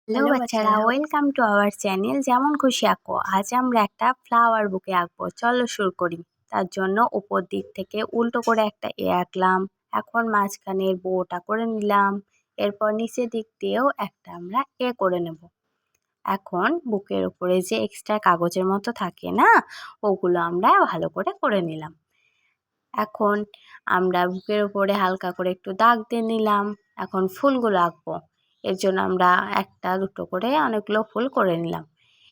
Hello বাচ্চারা, welcome to our channel যেমন খুশি আঁকো। আজ আমরা একটা ফ্লাওয়ার বুকে আঁকবো। চলো শুরু করি। তার জন্য উপর দিক থেকে উল্টো করে একটা আঁকলাম। এখন মাঝখানের বোটা করে নিলাম। এরপর নিচের দিক দিয়েও একটা আমরা করে নেব। এখন বুকের উপরে যে এক্সট্রা কাগজের মতো থাকে না, ওগুলো আমরা ভালো করে নিলাম। এখন আমরা বুকের উপরে হালকা করে একটু দাগ দিয়ে নিলাম। এখন ফুলগুলো আঁকবো। এর জন্য আমরা একটা দুটো করে অনেকগুলো ফুল করে নিলাম।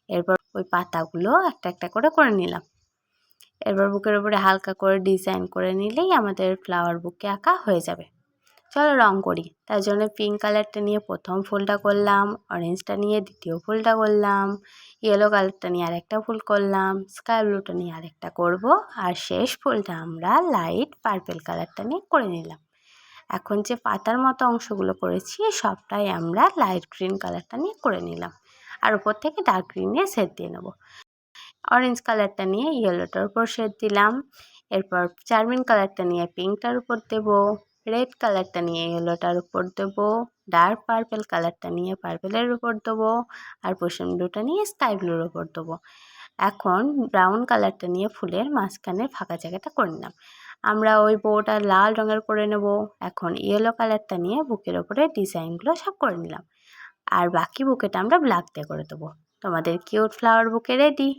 এরপর ওই পাতাগুলো একটা একটা করে নিলাম। এরপর বুকের উপরে হালকা করে ডিজাইন করে নিলেই আমাদের ফ্লাওয়ার বুকে আঁকা হয়ে যাবে। চলো রং করি। তার জন্য পিঙ্ক কালারটা নিয়ে প্রথম ফুলটা করলাম, অরেঞ্জটা নিয়ে দ্বিতীয় ফুলটা করলাম, ইয়েলো কালারটা নিয়ে আরেকটা ফুল করলাম, স্কাই ব্লুটা নিয়ে আরেকটা করব, আর শেষ ফুলটা আমরা লাইট পার্পেল কালারটা নিয়ে করে নিলাম। এখন যে পাতার মতো অংশগুলো করেছি সবটাই আমরা লাইট গ্রিন কালারটা নিয়ে করে নিলাম, আর উপর থেকে ডার্ক গ্রিন নিয়ে শেড দিয়ে নেব। অরেঞ্জ কালারটা নিয়ে ইয়েলোটার উপর শেড দিলাম। এরপর চারমিন কালারটা নিয়ে পিঙ্কটার উপর দেব, রেড কালারটা নিয়ে ইয়েলোটার উপর দেবো, ডার্ক পার্পেল কালারটা নিয়ে পার্পেলের উপর দেবো, আর পোশন ব্লুটা নিয়ে স্কাই ব্লুর উপর দেবো। এখন ব্রাউন কালারটা নিয়ে ফুলের মাঝখানের ফাঁকা জায়গাটা করে নিলাম। আমরা ওই বউটা লাল রঙের করে নেব। এখন ইয়েলো কালারটা নিয়ে বুকের ওপরে ডিজাইনগুলো সব করে নিলাম, আর বাকি বুকেটা আমরা ব্ল্যাক দিয়ে করে দেবো। তোমাদের কিউট ফ্লাওয়ার বুকে রেডি।